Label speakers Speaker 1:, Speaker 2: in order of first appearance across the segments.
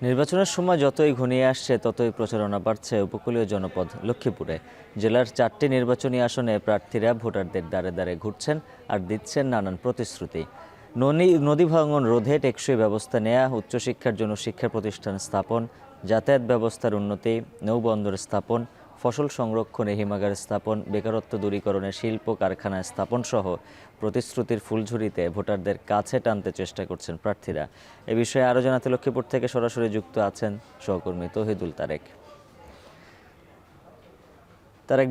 Speaker 1: নির্বাচনের সময় যতই ঘনিয়ে আসছে ততই প্রচারণা বাড়ছে উপকূলীয় জনপদ লক্ষ্মীপুরে। জেলার 4টি নির্বাচনী আসনে প্রার্থীরা ভোটারদের দ্বারে দ্বারে ঘুরছেন আর দিচ্ছেন নানান প্রতিশ্রুতি। নদী ভাঙন রোধে টেকসই ব্যবস্থা নেওয়া, উচ্চশিক্ষার জন্য শিক্ষা প্রতিষ্ঠান স্থাপন, যাতায়াত ব্যবস্থার উন্নতি, নৌবন্দর স্থাপন, ফসল সংরক্ষণে হিমাগার স্থাপন, বেকারত্ব দূরীকরণে শিল্প কারখানা স্থাপন সহ প্রতিশ্রুতির ফুলঝুরিতে ভোটারদের কাছে টানতে চেষ্টা করছেন প্রার্থীরা। এ বিষয়ে আরও জানাতে লক্ষ্মীপুর থেকে সরাসরি যুক্ত আছেন সহকর্মী তৌহিদুল তারেক।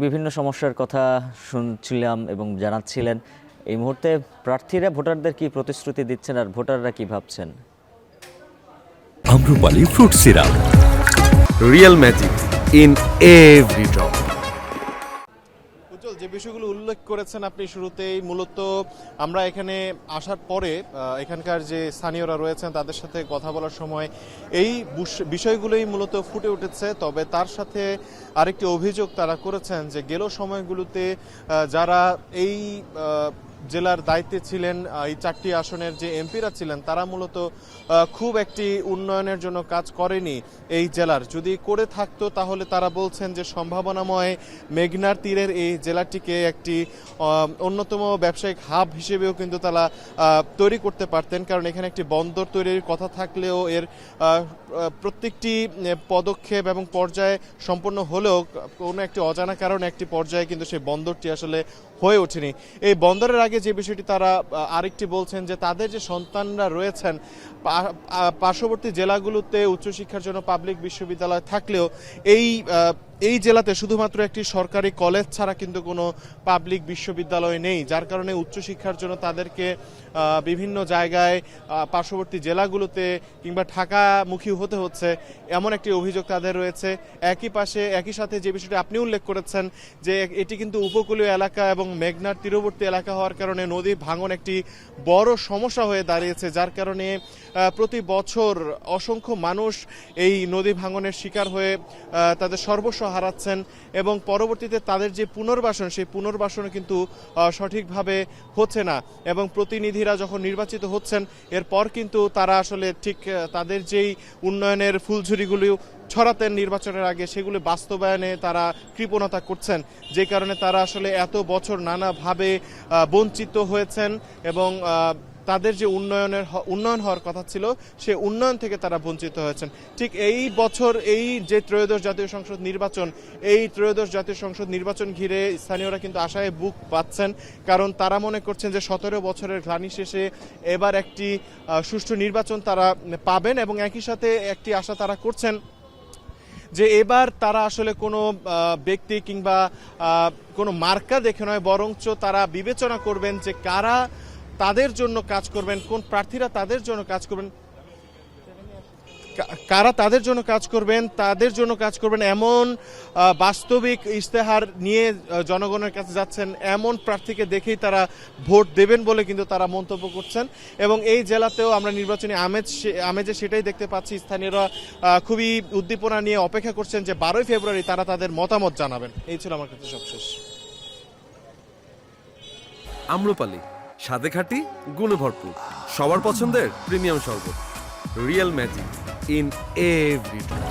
Speaker 1: বিভিন্ন সমস্যার কথা শুনছিলাম এবং জানাচ্ছিলেন। এই মুহূর্তে প্রার্থীরা ভোটারদের কি প্রতিশ্রুতি দিচ্ছেন আর ভোটাররা কি ভাবছেন?
Speaker 2: Amrapali fruit syrup, real magic in every drop.
Speaker 3: যে বিষয়গুলো উল্লেখ করেছেন আপনি শুরুতেই, মূলত আমরা এখানে আসার পরে এখানকার যে স্থানীয়রা রয়েছেন তাদের সাথে কথা বলার সময় এই বিষয়গুলোই মূলত ফুটে উঠেছে। তবে তার সাথে আরেকটি অভিযোগ তারা করেছেন যে গেল সময়গুলোতে যারা এই জেলার দায়িত্বে ছিলেন, এই 4টি আসনের যে এমপিরা ছিলেন তারা মূলত খুব একটি উন্নয়নের জন্য কাজ করেনি এই জেলার। যদি করে থাকতো তাহলে তারা বলছেন যে সম্ভাবনাময় মেঘনার তীরের এই জেলাটিকে একটি অন্যতম ব্যবসায়িক হাব হিসেবেও কিন্তু তারা তৈরি করতে পারতেন, কারণ এখানে একটি বন্দর তৈরির কথা থাকলেও এর প্রত্যেকটি পদক্ষেপ এবং পর্যায়ে সম্পন্ন হলেও কোনো একটি অজানা কারণে একটি পর্যায়ে কিন্তু সেই বন্দরটি আসলে হয়ে ওঠেনি। এই বন্দরের আগে যে বিষয়টি তারা আরেকটি বলছেন যে তাদের যে সন্তানরা রয়েছেন পার্শ্ববর্তী জেলাগুলোতে উচ্চশিক্ষার জন্য পাবলিক বিশ্ববিদ্যালয় থাকলেও এই জেলাতে শুধুমাত্র একটি সরকারি কলেজ ছাড়া কিন্তু কোনো পাবলিক বিশ্ববিদ্যালয় নেই, যার কারণে উচ্চশিক্ষার জন্য তাদেরকে বিভিন্ন জায়গায় পার্শ্ববর্তী জেলাগুলোতে কিংবা ঢাকামুখী হতে হচ্ছে, এমন একটি অভিযোগ তাদের রয়েছে। একই সাথে যে বিষয়টি আপনি উল্লেখ করেছেন যে এটি কিন্তু উপকূলীয় এলাকা এবং মেঘনার তীরবর্তী এলাকা হওয়ার কারণে নদী ভাঙন একটি বড় সমস্যা হয়ে দাঁড়িয়েছে, যার কারণে প্রতি বছর অসংখ্য মানুষ এই নদী ভাঙনের শিকার হয়ে তাদের সর্বস্ব হারাচ্ছেন এবং পরবর্তীতে তাদের যে পুনর্বাসন সেই পুনর্বাসনও কিন্তু সঠিকভাবে হচ্ছে না। এবং প্রতিনিধিরা যখন নির্বাচিত হচ্ছেন এরপর কিন্তু তারা আসলে ঠিক তাদের যেই উন্নয়নের ফুলঝুরিগুলি ছড়াতেন নির্বাচনের আগে সেগুলি বাস্তবায়নে তারা কৃপণতা করছেন, যে কারণে তারা আসলে এত বছর নানাভাবে বঞ্চিত হয়েছেন এবং তাদের যে উন্নয়ন হওয়ার কথা ছিল সে উন্নয়ন থেকে তারা বঞ্চিত হয়েছেন। ঠিক এই বছর এই যে ত্রয়োদশ জাতীয় সংসদ নির্বাচন, এই ত্রয়োদশ জাতীয় সংসদ নির্বাচন ঘিরে স্থানীয়রা কিন্তু আশায় বুক পাচ্ছেন, কারণ তারা মনে করছেন যে 17 বছরের গ্লানি শেষে এবার একটি সুষ্ঠু নির্বাচন তারা পাবেন এবং একই সাথে একটি আশা তারা করছেন যে এবার তারা আসলে কোনো ব্যক্তি কিংবা কোনো মার্কা দেখে নয়, বরঞ্চ তারা বিবেচনা করবেন যে কারা তাদের জন্য কাজ করবেন, কোন প্রার্থীরা তাদের জন্য কাজ করবেন, তাদের জন্য কাজ করবেন এমন বাস্তবিক ইশতেহার নিয়ে জনগণের কাছে যাচ্ছেন এমন প্রার্থীকে দেখেই তারা ভোট দেবেন বলে কিন্তু তারা মন্তব্য করছেন। এবং এই জেলাতেও আমরা নির্বাচনী আমেজে সেটাই দেখতে পাচ্ছি, স্থানীয়রা খুবই উদ্দীপনা নিয়ে অপেক্ষা করছেন যে 12 ফেব্রুয়ারি তারা তাদের মতামত জানাবেন। এই ছিল আমার কাছে সবশেষ।
Speaker 2: আম্রপালি, স্বাদে খাঁটি, গুণে ভরপুর, সবার পছন্দের প্রিমিয়াম শরবত, real magic in every drop.